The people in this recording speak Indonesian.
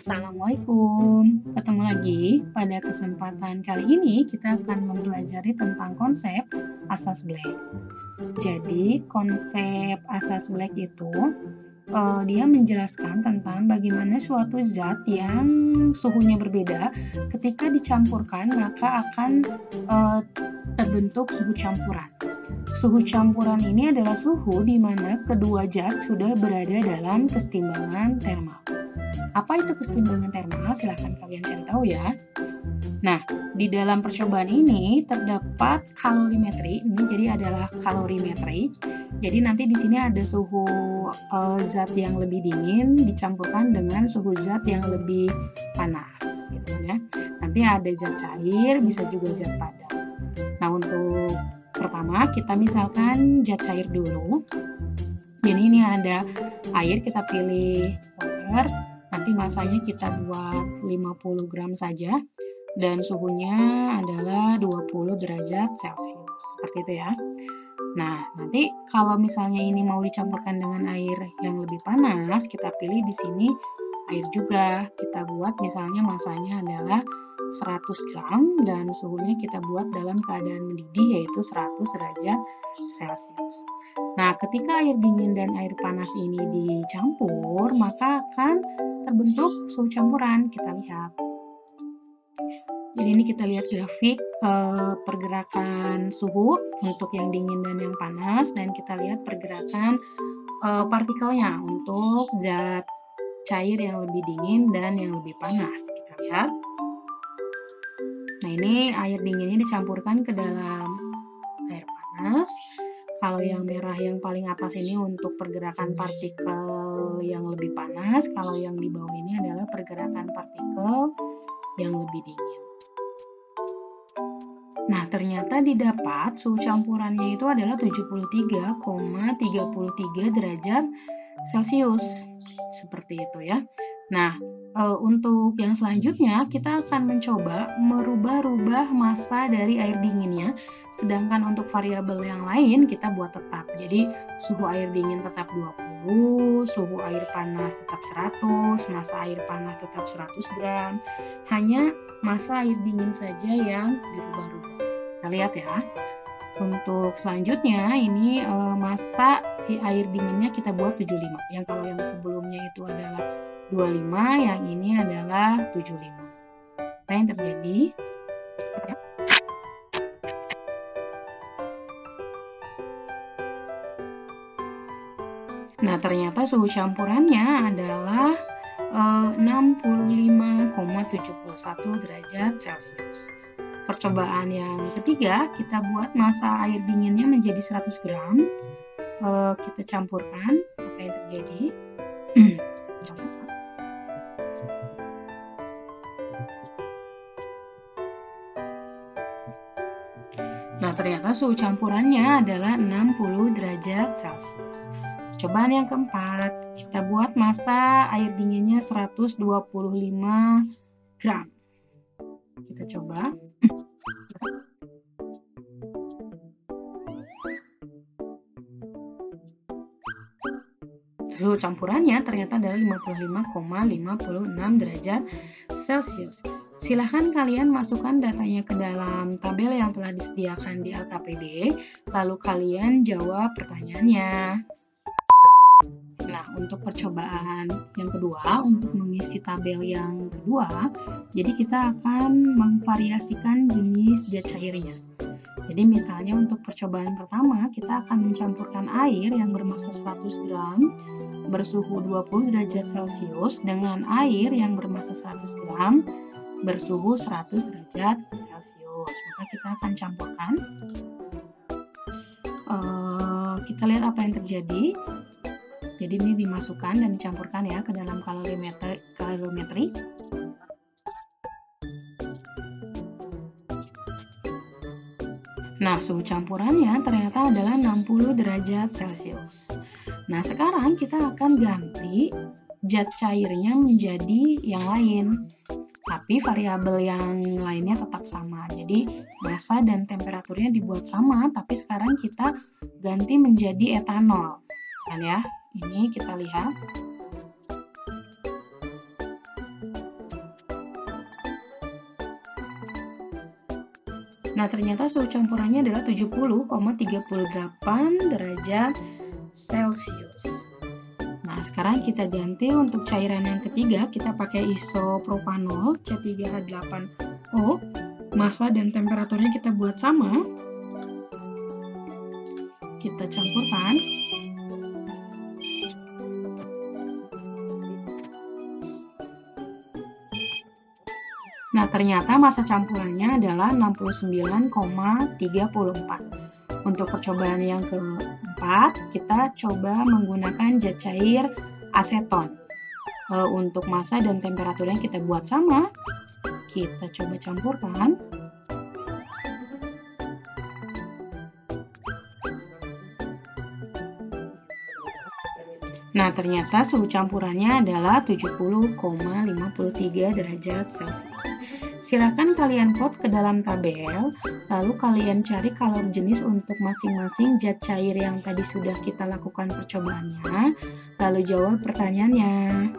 Assalamualaikum, ketemu lagi. Pada kesempatan kali ini kita akan mempelajari tentang konsep asas Black. Jadi konsep asas Black itu dia menjelaskan tentang bagaimana suatu zat yang suhunya berbeda ketika dicampurkan maka akan terbentuk suhu campuran. Suhu campuran ini adalah suhu di mana kedua zat sudah berada dalam kesetimbangan termal. Apa itu kesetimbangan termal? Silahkan kalian cari tahu ya. Nah, di dalam percobaan ini terdapat kalorimetri. Ini jadi adalah kalorimetri. Jadi nanti di sini ada suhu zat yang lebih dingin dicampurkan dengan suhu zat yang lebih panas, gitu ya. Nanti ada zat cair, bisa juga zat padat. Nah, untuk pertama kita misalkan zat cair dulu. Jadi ini ada air, kita pilih water. Nanti masanya kita buat 50 gram saja dan suhunya adalah 20 derajat Celcius. Seperti itu ya. Nah, nanti kalau misalnya ini mau dicampurkan dengan air yang lebih panas, kita pilih di sini air juga. Kita buat misalnya masanya adalah 100 gram dan suhunya kita buat dalam keadaan mendidih yaitu 100 derajat Celcius. Nah, ketika air dingin dan air panas ini dicampur, maka akan terbentuk suhu campuran. Kita lihat. Jadi ini kita lihat grafik pergerakan suhu untuk yang dingin dan yang panas, dan kita lihat pergerakan partikelnya untuk zat cair yang lebih dingin dan yang lebih panas. Kita lihat. Nah, ini air dinginnya dicampurkan ke dalam air panas. Kalau yang merah yang paling atas ini untuk pergerakan partikel yang lebih panas, kalau yang di bawah ini adalah pergerakan partikel yang lebih dingin. Nah, ternyata didapat suhu campurannya itu adalah 73,33 derajat Celcius. Seperti itu ya. Nah, untuk yang selanjutnya kita akan mencoba merubah-rubah massa dari air dinginnya, sedangkan untuk variabel yang lain kita buat tetap. Jadi suhu air dingin tetap 20, suhu air panas tetap 100, massa air panas tetap 100 gram. Hanya massa air dingin saja yang dirubah-rubah. Kita lihat ya. Untuk selanjutnya ini massa si air dinginnya kita buat 75. Yang kalau yang sebelumnya itu adalah 25, yang ini adalah 75. Apa yang terjadi? Nah, ternyata suhu campurannya adalah 65,71 derajat Celcius. Percobaan yang ketiga, kita buat massa air dinginnya menjadi 100 gram. Kita campurkan. Apa yang terjadi? Nah, ternyata suhu campurannya adalah 60 derajat Celcius. Percobaan yang keempat, kita buat massa air dinginnya 125 gram. Kita coba. Suhu campurannya ternyata adalah 55,56 derajat Celcius. Silahkan kalian masukkan datanya ke dalam tabel yang telah disediakan di LKPD, lalu kalian jawab pertanyaannya. Nah, untuk percobaan yang kedua, untuk mengisi tabel yang kedua, jadi kita akan memvariasikan jenis zat cairnya. Jadi misalnya untuk percobaan pertama, kita akan mencampurkan air yang bermassa 100 gram bersuhu 20 derajat Celcius dengan air yang bermassa 100 gram bersuhu 100 derajat Celcius. Maka kita akan campurkan. Kita lihat apa yang terjadi. Jadi ini dimasukkan dan dicampurkan ya ke dalam kalorimetri. Nah, suhu campurannya ternyata adalah 60 derajat Celcius. Nah, sekarang kita akan ganti zat cairnya menjadi yang lain. Tapi variabel yang lainnya tetap sama. Jadi, massa dan temperaturnya dibuat sama, tapi sekarang kita ganti menjadi etanol. Kan ya? Ini kita lihat. Nah, ternyata suhu campurannya adalah 70,38 derajat Celcius. Nah, sekarang kita ganti untuk cairan yang ketiga, kita pakai isopropanol C3H8O. Massa dan temperaturnya kita buat sama. Kita campurkan. Nah, ternyata massa campurannya adalah 69,34. Untuk percobaan yang keempat, kita coba menggunakan zat cair aseton. Untuk massa dan temperaturnya kita buat sama. Kita coba campurkan. Nah, ternyata suhu campurannya adalah 70,53 derajat Celcius. Silakan kalian plot ke dalam tabel, lalu kalian cari kalor jenis untuk masing-masing zat cair yang tadi sudah kita lakukan percobaannya, lalu jawab pertanyaannya.